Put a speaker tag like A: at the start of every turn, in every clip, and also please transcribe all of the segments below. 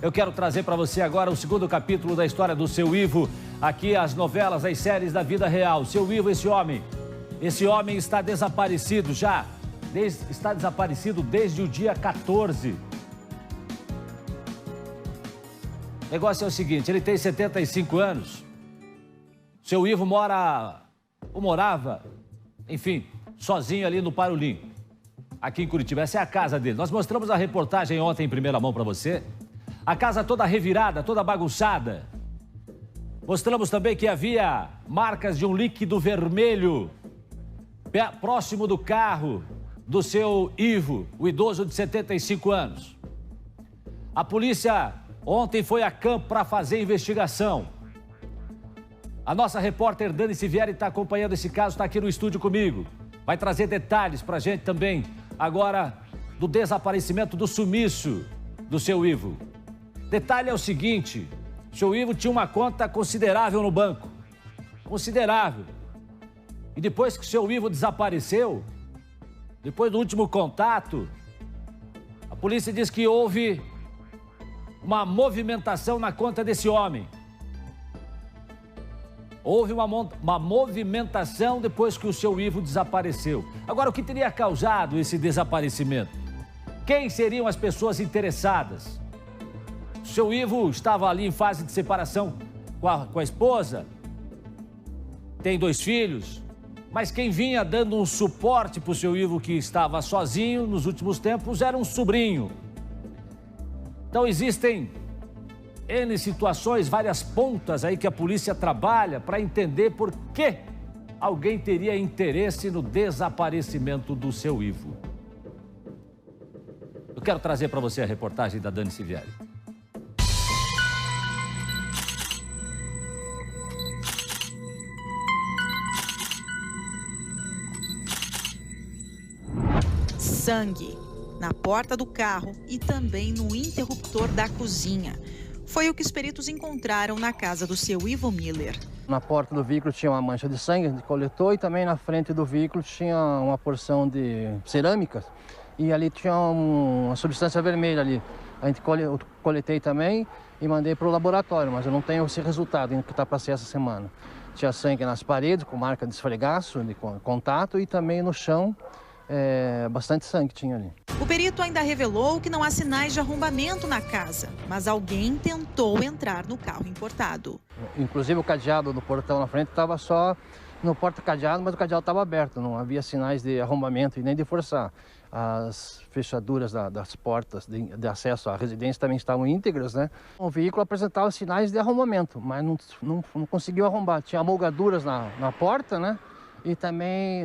A: Eu quero trazer para você agora o segundo capítulo da história do Seu Ivo, aqui as novelas, as séries da vida real. Seu Ivo, esse homem está desaparecido já, está desaparecido desde o dia 14. O negócio é o seguinte, ele tem 75 anos, Seu Ivo morava, enfim, sozinho ali no Parolim, aqui em Curitiba. Essa é a casa dele. Nós mostramos a reportagem ontem em primeira mão para você. A casa toda revirada, toda bagunçada. Mostramos também que havia marcas de um líquido vermelho próximo do carro do seu Ivo, o idoso de 75 anos. A polícia ontem foi a campo para fazer investigação. A nossa repórter Dani Sivieri está acompanhando esse caso, está aqui no estúdio comigo. Vai trazer detalhes para a gente também, agora, do desaparecimento, do sumiço do seu Ivo. Detalhe é o seguinte, o seu Ivo tinha uma conta considerável no banco. Considerável. E depois que o seu Ivo desapareceu, depois do último contato, a polícia diz que houve uma movimentação na conta desse homem. Houve uma movimentação depois que o seu Ivo desapareceu. Agora, o que teria causado esse desaparecimento? Quem seriam as pessoas interessadas? O seu Ivo estava ali em fase de separação com a esposa, tem 2 filhos, mas quem vinha dando um suporte para o seu Ivo, que estava sozinho nos últimos tempos, era um sobrinho. Então existem N situações, várias pontas aí que a polícia trabalha para entender por que alguém teria interesse no desaparecimento do seu Ivo. Eu quero trazer para você a reportagem da Dani Sivieri.
B: Sangue na porta do carro e também no interruptor da cozinha. Foi o que os peritos encontraram na casa do seu Ivo Miller.
C: Na porta do veículo tinha uma mancha de sangue de coletor e também na frente do veículo tinha uma porção de cerâmica e ali tinha uma substância vermelha ali. A gente coletei também e mandei para o laboratório, mas eu não tenho esse resultado ainda que está para ser essa semana. Tinha sangue nas paredes com marca de esfregaço, de contato e também no chão. Bastante sangue tinha ali.
B: O perito ainda revelou que não há sinais de arrombamento na casa, mas alguém tentou entrar no carro importado.
C: Inclusive o cadeado do portão na frente estava só no porta-cadeado, mas o cadeado estava aberto, não havia sinais de arrombamento e nem de forçar. As fechaduras das portas de acesso à residência também estavam íntegras, né? O veículo apresentava sinais de arrombamento, mas não conseguiu arrombar. Tinha amolgaduras na porta, né? E também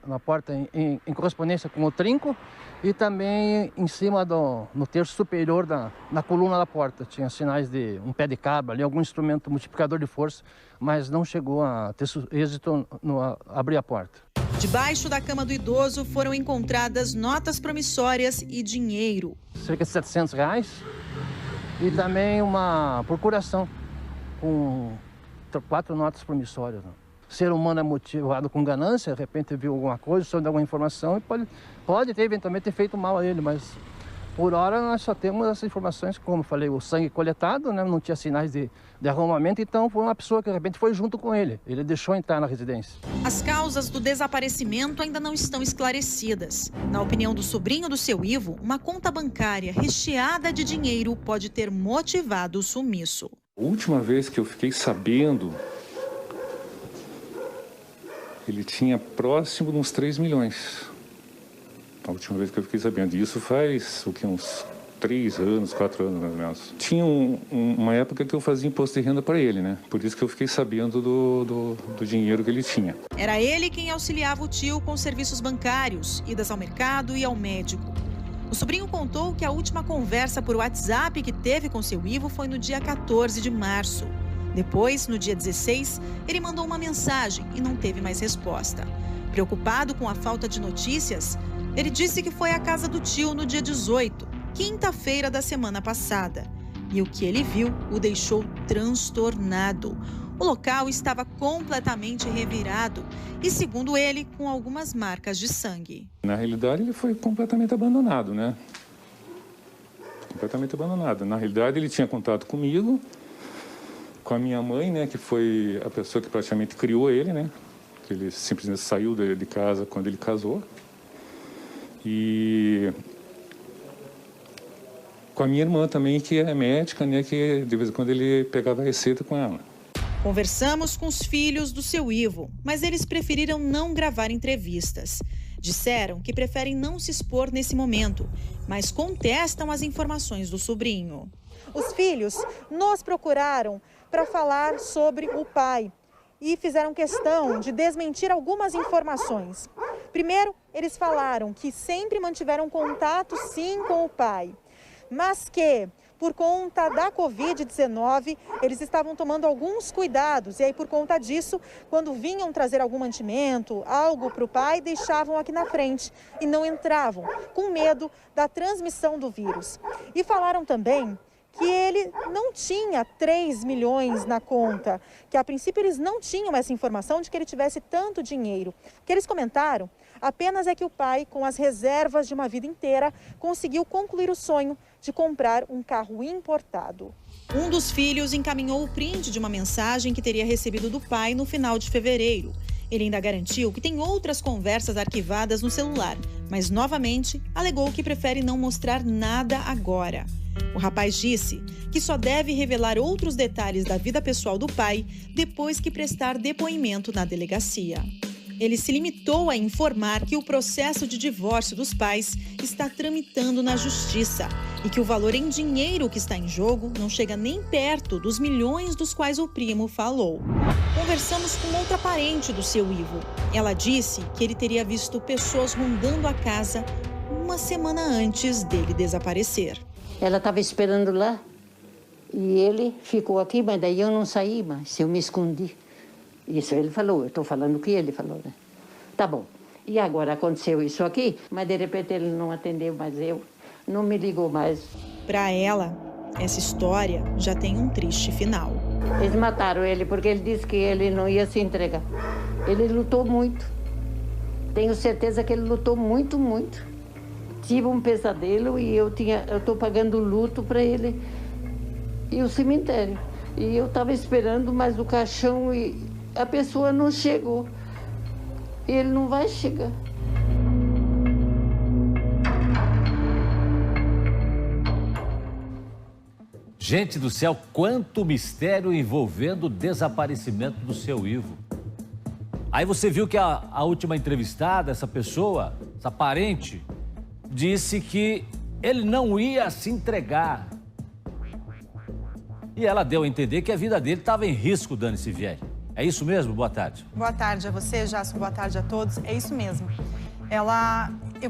C: na porta em correspondência com o trinco e também em cima no terço superior na coluna da porta. Tinha sinais de um pé de cabra ali, algum instrumento multiplicador de força, mas não chegou a ter êxito no abrir a porta.
B: Debaixo da cama do idoso foram encontradas notas promissórias e dinheiro.
C: Cerca de R$700 e também uma procuração com 4 notas promissórias. Ser humano é motivado com ganância, de repente viu alguma coisa, soube alguma informação e pode ter eventualmente ter feito mal a ele, mas por hora nós só temos essas informações, como eu falei, o sangue coletado, né? Não tinha sinais de arrombamento, então foi uma pessoa que de repente foi junto com ele deixou entrar na residência.
B: As causas do desaparecimento ainda não estão esclarecidas. Na opinião do sobrinho do seu Ivo, uma conta bancária recheada de dinheiro pode ter motivado o sumiço.
D: A última vez que eu fiquei sabendo, ele tinha próximo de uns 3 milhões. A última vez que eu fiquei sabendo. Isso faz, uns 3 anos, 4 anos, mais ou menos. Tinha uma época que eu fazia imposto de renda para ele, né? Por isso que eu fiquei sabendo do dinheiro que ele tinha.
B: Era ele quem auxiliava o tio com serviços bancários, idas ao mercado e ao médico. O sobrinho contou que a última conversa por WhatsApp que teve com seu Ivo foi no dia 14 de março. Depois, no dia 16, ele mandou uma mensagem e não teve mais resposta. Preocupado com a falta de notícias, ele disse que foi à casa do tio no dia 18, quinta-feira da semana passada. E o que ele viu o deixou transtornado. O local estava completamente revirado e, segundo ele, com algumas marcas de sangue.
D: Na realidade, ele foi completamente abandonado, né? completamente abandonado. Na realidade, ele tinha contato comigo, com a minha mãe, né, que foi a pessoa que praticamente criou ele, né? Ele simplesmente saiu de casa quando ele casou. E com a minha irmã também, que é médica, né, que de vez em quando ele pegava receita com ela.
B: Conversamos com os filhos do seu Ivo, mas eles preferiram não gravar entrevistas. Disseram que preferem não se expor nesse momento, mas contestam as informações do sobrinho. Os filhos nos procuraram para falar sobre o pai e fizeram questão de desmentir algumas informações. Primeiro, eles falaram que sempre mantiveram contato, sim, com o pai, mas que, por conta da Covid-19, eles estavam tomando alguns cuidados. E aí, por conta disso, quando vinham trazer algum mantimento, algo para o pai, deixavam aqui na frente e não entravam, com medo da transmissão do vírus. E falaram também que ele não tinha 3 milhões na conta, que a princípio eles não tinham essa informação de que ele tivesse tanto dinheiro. O que eles comentaram apenas é que o pai, com as reservas de uma vida inteira, conseguiu concluir o sonho de comprar um carro importado. Um dos filhos encaminhou o print de uma mensagem que teria recebido do pai no final de fevereiro. Ele ainda garantiu que tem outras conversas arquivadas no celular, mas novamente alegou que prefere não mostrar nada agora. O rapaz disse que só deve revelar outros detalhes da vida pessoal do pai depois que prestar depoimento na delegacia. Ele se limitou a informar que o processo de divórcio dos pais está tramitando na justiça e que o valor em dinheiro que está em jogo não chega nem perto dos milhões dos quais o primo falou. Conversamos com outra parente do seu Ivo. Ela disse que ele teria visto pessoas rondando a casa uma semana antes dele desaparecer.
E: Ela estava esperando lá e ele ficou aqui, mas daí eu não saí mais, eu me escondi. Isso ele falou, eu estou falando o que ele falou, né? Tá bom. E agora aconteceu isso aqui, mas de repente ele não atendeu mais eu, não me ligou mais.
B: Para ela, essa história já tem um triste final.
E: Eles mataram ele porque ele disse que ele não ia se entregar. Ele lutou muito. Tenho certeza que ele lutou muito, muito. Tive um pesadelo e eu estou pagando luto para ele e o cemitério. E eu estava esperando mais o caixão e a pessoa não chegou. Ele não vai chegar.
A: Gente do céu, quanto mistério envolvendo o desaparecimento do seu Ivo. Aí você viu que a última entrevistada, essa pessoa, essa parente, disse que ele não ia se entregar. E ela deu a entender que a vida dele estava em risco, Dani Sivieri. É isso mesmo? Boa tarde.
F: Boa tarde a você, Jason. Boa tarde a todos. É isso mesmo.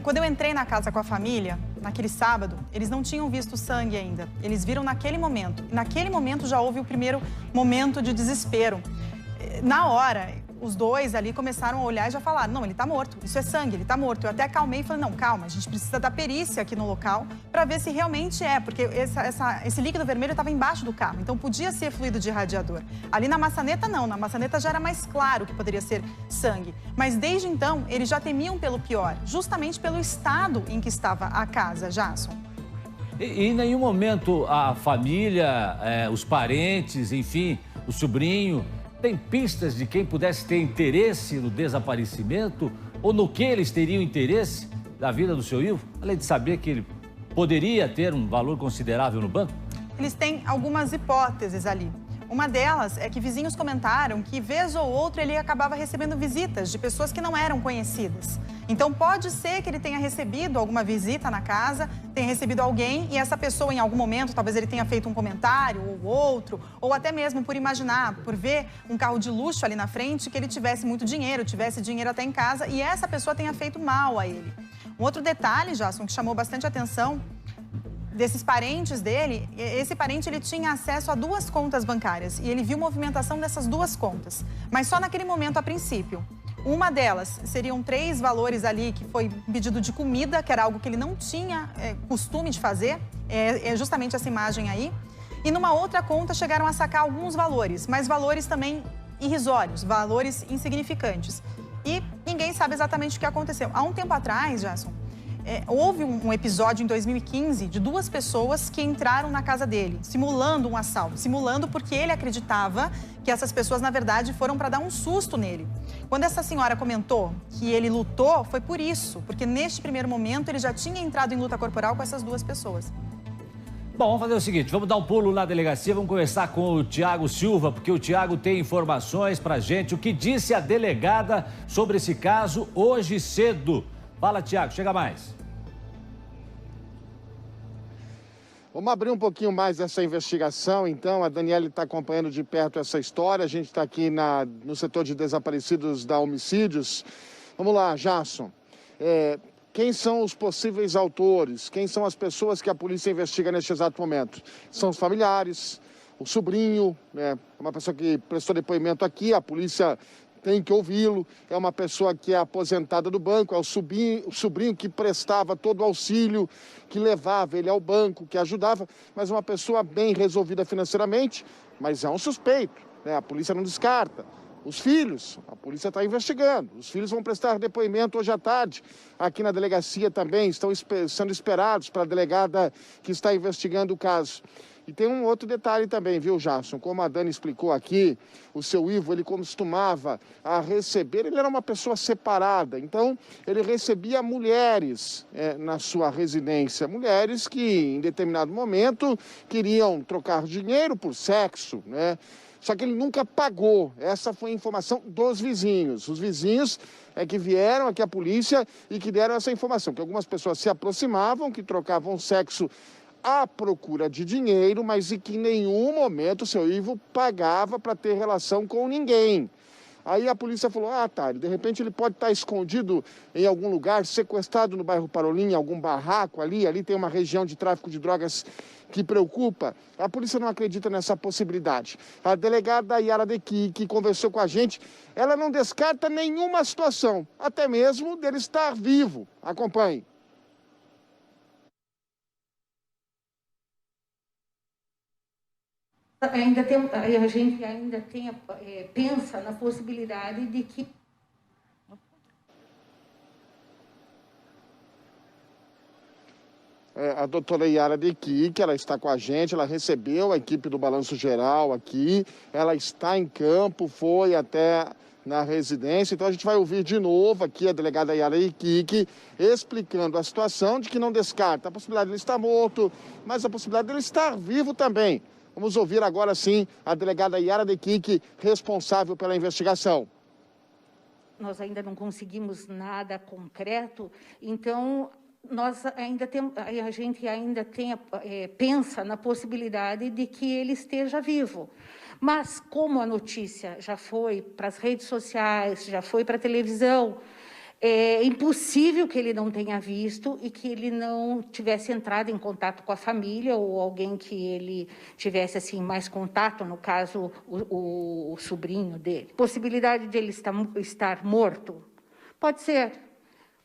F: Quando eu entrei na casa com a família, naquele sábado, eles não tinham visto sangue ainda. Eles viram naquele momento. Naquele momento já houve o primeiro momento de desespero. Na hora, os dois ali começaram a olhar e já falaram, não, ele tá morto, isso é sangue, ele tá morto. Eu até acalmei e falei, não, calma, a gente precisa da perícia aqui no local para ver se realmente é, porque esse líquido vermelho estava embaixo do carro, então podia ser fluido de radiador. Ali na maçaneta não, na maçaneta já era mais claro que poderia ser sangue. Mas desde então, eles já temiam pelo pior, justamente pelo estado em que estava a casa, Jason.
A: E em nenhum momento a família, os parentes, enfim, o sobrinho, tem pistas de quem pudesse ter interesse no desaparecimento ou no que eles teriam interesse da vida do seu Ivo, além de saber que ele poderia ter um valor considerável no banco?
F: Eles têm algumas hipóteses ali. Uma delas é que vizinhos comentaram que, vez ou outra, ele acabava recebendo visitas de pessoas que não eram conhecidas. Então, pode ser que ele tenha recebido alguma visita na casa, tenha recebido alguém e essa pessoa, em algum momento, talvez ele tenha feito um comentário ou outro, ou até mesmo por imaginar, por ver um carro de luxo ali na frente, que ele tivesse muito dinheiro, tivesse dinheiro até em casa e essa pessoa tenha feito mal a ele. Um outro detalhe, Jason, que chamou bastante atenção desses parentes dele, esse parente ele tinha acesso a 2 contas bancárias e ele viu movimentação dessas 2 contas, mas só naquele momento a princípio. Uma delas seriam 3 valores ali que foi pedido de comida, que era algo que ele não tinha costume de fazer, é justamente essa imagem aí. E numa outra conta chegaram a sacar alguns valores, mas valores também irrisórios, valores insignificantes. E ninguém sabe exatamente o que aconteceu. Há um tempo atrás, Jason, houve um episódio em 2015 de 2 pessoas que entraram na casa dele, simulando um assalto, simulando porque ele acreditava que essas pessoas, na verdade, foram para dar um susto nele. Quando essa senhora comentou que ele lutou, foi por isso, porque neste primeiro momento ele já tinha entrado em luta corporal com essas 2 pessoas.
A: Bom, vamos fazer o seguinte, vamos dar um pulo na delegacia, vamos conversar com o Tiago Silva, porque o Tiago tem informações pra gente, o que disse a delegada sobre esse caso hoje cedo. Fala, Tiago, chega mais.
G: Vamos abrir um pouquinho mais essa investigação, então. A Daniele está acompanhando de perto essa história. A gente está aqui no setor de desaparecidos da Homicídios. Vamos lá, Jasson. Quem são os possíveis autores? Quem são as pessoas que a polícia investiga neste exato momento? São os familiares, o sobrinho, uma pessoa que prestou depoimento aqui, a polícia tem que ouvi-lo. É uma pessoa que é aposentada do banco, é o sobrinho que prestava todo o auxílio, que levava ele ao banco, que ajudava, mas uma pessoa bem resolvida financeiramente, mas é um suspeito, né? A polícia não descarta. Os filhos, a polícia está investigando. Os filhos vão prestar depoimento hoje à tarde. Aqui na delegacia também estão sendo esperados para a delegada que está investigando o caso. E tem um outro detalhe também, viu, Jasson? Como a Dani explicou aqui, o seu Ivo, ele costumava receber, ele era uma pessoa separada, então ele recebia mulheres na sua residência, mulheres que em determinado momento queriam trocar dinheiro por sexo, né? Só que ele nunca pagou. Essa foi a informação dos vizinhos. Os vizinhos que vieram aqui à polícia e que deram essa informação, que algumas pessoas se aproximavam, que trocavam sexo à procura de dinheiro, mas e que em nenhum momento o seu Ivo pagava para ter relação com ninguém. Aí a polícia falou, tá, de repente ele pode estar escondido em algum lugar, sequestrado no bairro Parolim, em algum barraco ali tem uma região de tráfico de drogas que preocupa. A polícia não acredita nessa possibilidade. A delegada Yara Dequi, que conversou com a gente, ela não descarta nenhuma situação, até mesmo dele estar vivo. Acompanhe.
E: A gente ainda pensa na possibilidade de que
G: a doutora Yara Dequi, que ela está com a gente, ela recebeu a equipe do Balanço Geral aqui, ela está em campo, foi até na residência, então a gente vai ouvir de novo aqui a delegada Yara Dequi explicando a situação de que não descarta a possibilidade de ele estar morto, mas a possibilidade de ele estar vivo também. Vamos ouvir agora sim a delegada Yara Dequi, responsável pela investigação.
E: Nós ainda não conseguimos nada concreto, então a gente ainda pensa na possibilidade de que ele esteja vivo. Mas como a notícia já foi para as redes sociais, já foi para a televisão, é impossível que ele não tenha visto e que ele não tivesse entrado em contato com a família ou alguém que ele tivesse assim mais contato, no caso o sobrinho dele. Possibilidade de ele estar morto? Pode ser.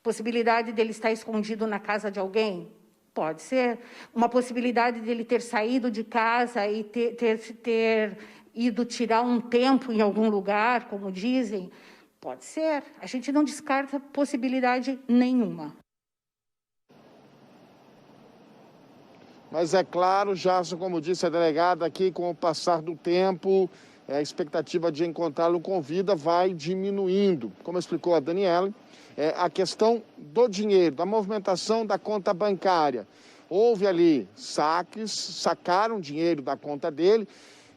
E: Possibilidade de ele estar escondido na casa de alguém? Pode ser. Uma possibilidade de ele ter saído de casa e ter ido tirar um tempo em algum lugar, como dizem? Pode ser. A gente não descarta possibilidade nenhuma.
G: Mas é claro, Jasson, como disse a delegada aqui, com o passar do tempo, a expectativa de encontrá-lo com vida vai diminuindo. Como explicou a Daniele, a questão do dinheiro, da movimentação da conta bancária. Houve ali saques, sacaram dinheiro da conta dele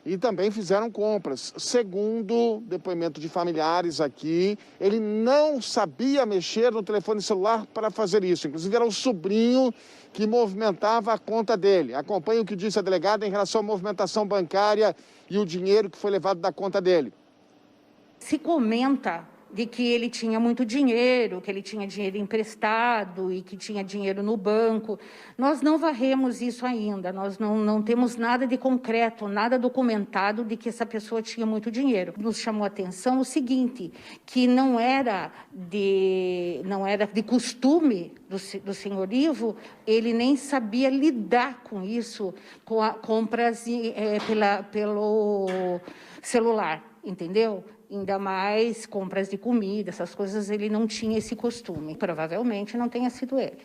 G: e também fizeram compras. Segundo depoimento de familiares aqui, ele não sabia mexer no telefone celular para fazer isso. Inclusive, era o sobrinho que movimentava a conta dele. Acompanhe o que disse a delegada em relação à movimentação bancária e o dinheiro que foi levado da conta dele.
E: Se comenta de que ele tinha muito dinheiro, que ele tinha dinheiro emprestado e que tinha dinheiro no banco. Nós não varremos isso ainda, nós não temos nada de concreto, nada documentado de que essa pessoa tinha muito dinheiro. Nos chamou a atenção o seguinte, que não era de costume do senhor Ivo, ele nem sabia lidar com isso, com compras pelo celular, entendeu? Ainda mais compras de comida, essas coisas, ele não tinha esse costume. Provavelmente não tenha sido ele.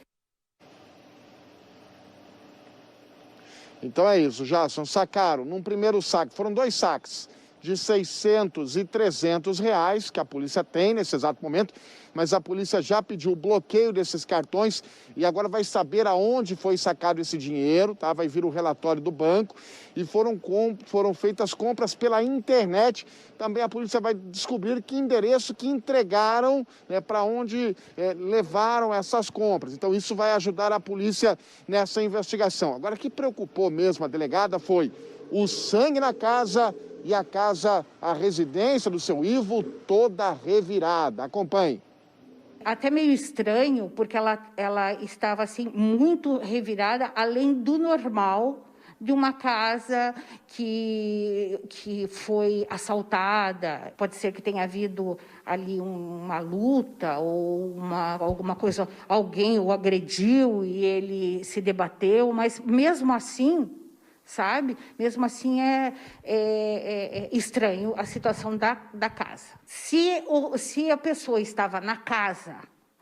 G: Então é isso, Jason, sacaram num primeiro saque, foram 2 saques de R$600 e R$300 que a polícia tem nesse exato momento, mas a polícia já pediu o bloqueio desses cartões e agora vai saber aonde foi sacado esse dinheiro, tá? Vai vir o relatório do banco e foram feitas compras pela internet. Também a polícia vai descobrir que endereço que entregaram, né, para onde levaram essas compras. Então isso vai ajudar a polícia nessa investigação. Agora, o que preocupou mesmo a delegada foi o sangue na casa e a residência do seu Ivo toda revirada. Acompanhe.
H: Até meio estranho, porque ela estava assim muito revirada, além do normal de uma casa que foi assaltada. Pode ser que tenha havido ali uma luta ou alguma coisa, alguém o agrediu e ele se debateu, mas mesmo assim, sabe? Mesmo assim é estranho a situação da casa. Se a pessoa estava na casa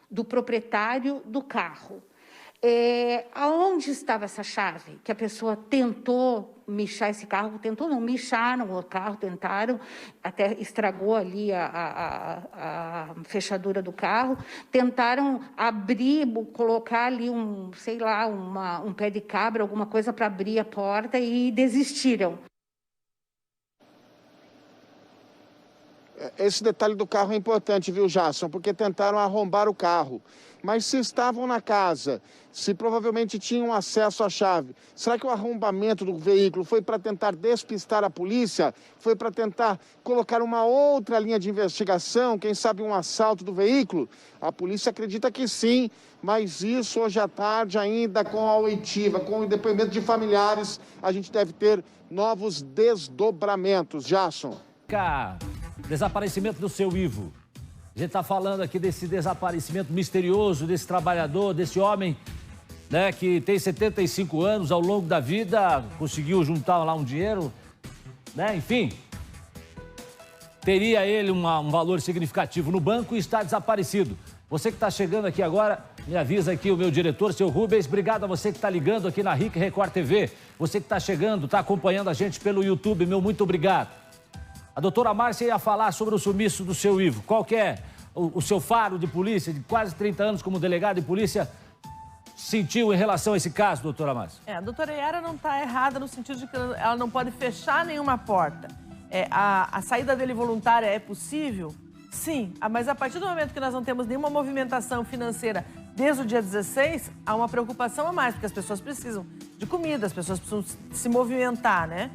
H: do proprietário do carro, aonde estava essa chave? Que a pessoa tentou michar esse carro, micharam o carro, tentaram, até estragou ali a fechadura do carro, tentaram abrir, colocar ali um pé de cabra, alguma coisa para abrir a porta e desistiram.
G: Esse detalhe do carro é importante, viu, Jason? Porque tentaram arrombar o carro. Mas se estavam na casa, se provavelmente tinham acesso à chave, será que o arrombamento do veículo foi para tentar despistar a polícia? Foi para tentar colocar uma outra linha de investigação? Quem sabe um assalto do veículo? A polícia acredita que sim, mas isso hoje à tarde ainda com a oitiva, com o depoimento de familiares, a gente deve ter novos desdobramentos. Jason.
A: Desaparecimento do seu Ivo. A gente está falando aqui desse desaparecimento misterioso desse trabalhador, desse homem, né, que tem 75 anos, ao longo da vida conseguiu juntar lá um dinheiro, né, enfim. Teria ele um valor significativo no banco e está desaparecido. Você que está chegando aqui agora, me avisa aqui o meu diretor, seu Rubens. Obrigado a você que está ligando aqui na RIC Record TV. Você que está chegando, está acompanhando a gente pelo YouTube, meu muito obrigado. A doutora Márcia ia falar sobre o sumiço do seu Ivo. Qual que é o seu faro de polícia, de quase 30 anos como delegado de polícia, sentiu em relação a esse caso, doutora Márcia?
I: A doutora Yara não está errada no sentido de que ela não pode fechar nenhuma porta. A saída dele voluntária é possível? Sim, mas a partir do momento que nós não temos nenhuma movimentação financeira desde o dia 16, há uma preocupação a mais, porque as pessoas precisam de comida, as pessoas precisam se movimentar, né?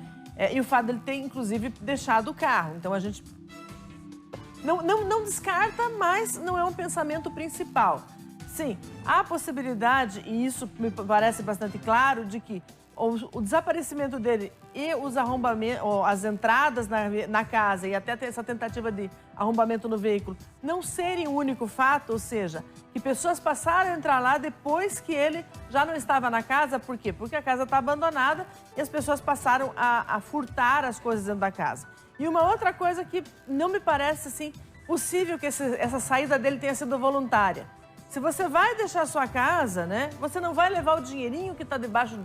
I: E o fato dele ter, inclusive, deixado o carro. Então, a gente não descarta, mas não é um pensamento principal. Sim, há a possibilidade, e isso me parece bastante claro, de que o desaparecimento dele e os arrombamentos, as entradas na casa e até essa tentativa de arrombamento no veículo não serem o único fato, ou seja, que pessoas passaram a entrar lá depois que ele já não estava na casa. Por quê? Porque a casa está abandonada e as pessoas passaram a furtar as coisas dentro da casa. E uma outra coisa que não me parece assim, possível que essa saída dele tenha sido voluntária. Se você vai deixar a sua casa, né, você não vai levar o dinheirinho que está debaixo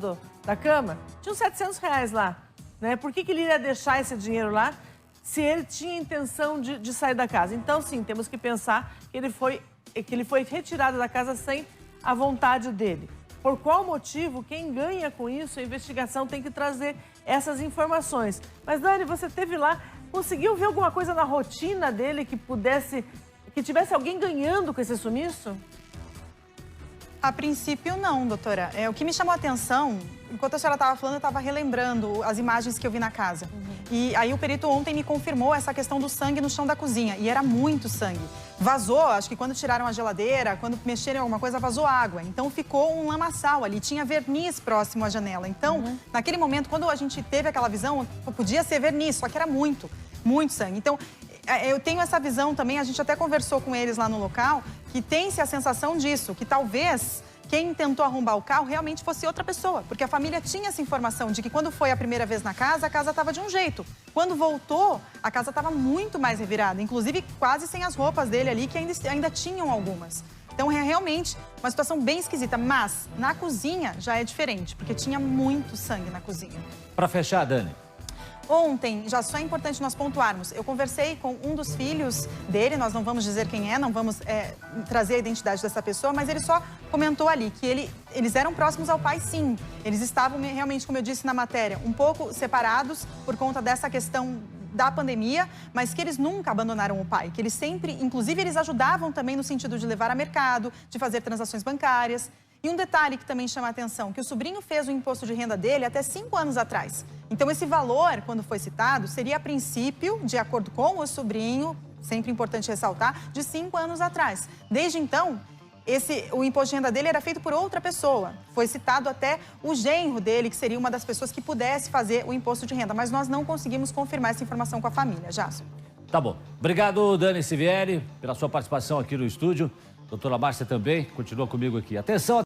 I: da cama? Tinha uns R$700 lá, né? Por que ele iria deixar esse dinheiro lá se ele tinha intenção de sair da casa? Então, sim, temos que pensar que ele foi retirado da casa sem a vontade dele. Por qual motivo? Quem ganha com isso? A investigação tem que trazer essas informações. Mas, Dani, você esteve lá, conseguiu ver alguma coisa na rotina dele que tivesse alguém ganhando com esse sumiço?
F: A princípio, não, doutora. O que me chamou a atenção, enquanto a senhora estava falando, eu estava relembrando as imagens que eu vi na casa. E aí o perito ontem me confirmou essa questão do sangue no chão da cozinha. E era muito sangue. Vazou, acho que quando tiraram a geladeira, quando mexeram em alguma coisa, vazou água. Então ficou um lamaçal ali, tinha verniz próximo à janela. Então, naquele momento, quando a gente teve aquela visão, podia ser verniz, só que era muito sangue. Então, eu tenho essa visão também, a gente até conversou com eles lá no local, que tem-se a sensação disso, que talvez quem tentou arrombar o carro realmente fosse outra pessoa, porque a família tinha essa informação de que quando foi a primeira vez na casa, a casa estava de um jeito. Quando voltou, a casa estava muito mais revirada, inclusive quase sem as roupas dele ali, que ainda tinham algumas. Então, é realmente uma situação bem esquisita. Mas, na cozinha, já é diferente, porque tinha muito sangue na cozinha.
A: Para fechar, Dani.
F: Ontem, já só é importante nós pontuarmos, eu conversei com um dos filhos dele, nós não vamos dizer quem é, não vamos trazer a identidade dessa pessoa, mas ele só comentou ali que eles eram próximos ao pai, sim. Eles estavam realmente, como eu disse na matéria, um pouco separados por conta dessa questão da pandemia, mas que eles nunca abandonaram o pai, que eles sempre, inclusive eles ajudavam também no sentido de levar a mercado, de fazer transações bancárias. E um detalhe que também chama a atenção, que o sobrinho fez o imposto de renda dele até 5 anos atrás. Então, esse valor, quando foi citado, seria a princípio, de acordo com o sobrinho, sempre importante ressaltar, de 5 anos atrás. Desde então, o imposto de renda dele era feito por outra pessoa. Foi citado até o genro dele, que seria uma das pessoas que pudesse fazer o imposto de renda. Mas nós não conseguimos confirmar essa informação com a família, Jason.
A: Tá bom. Obrigado, Dani Sivieri, pela sua participação aqui no estúdio. Doutora Márcia também continua comigo aqui. Atenção!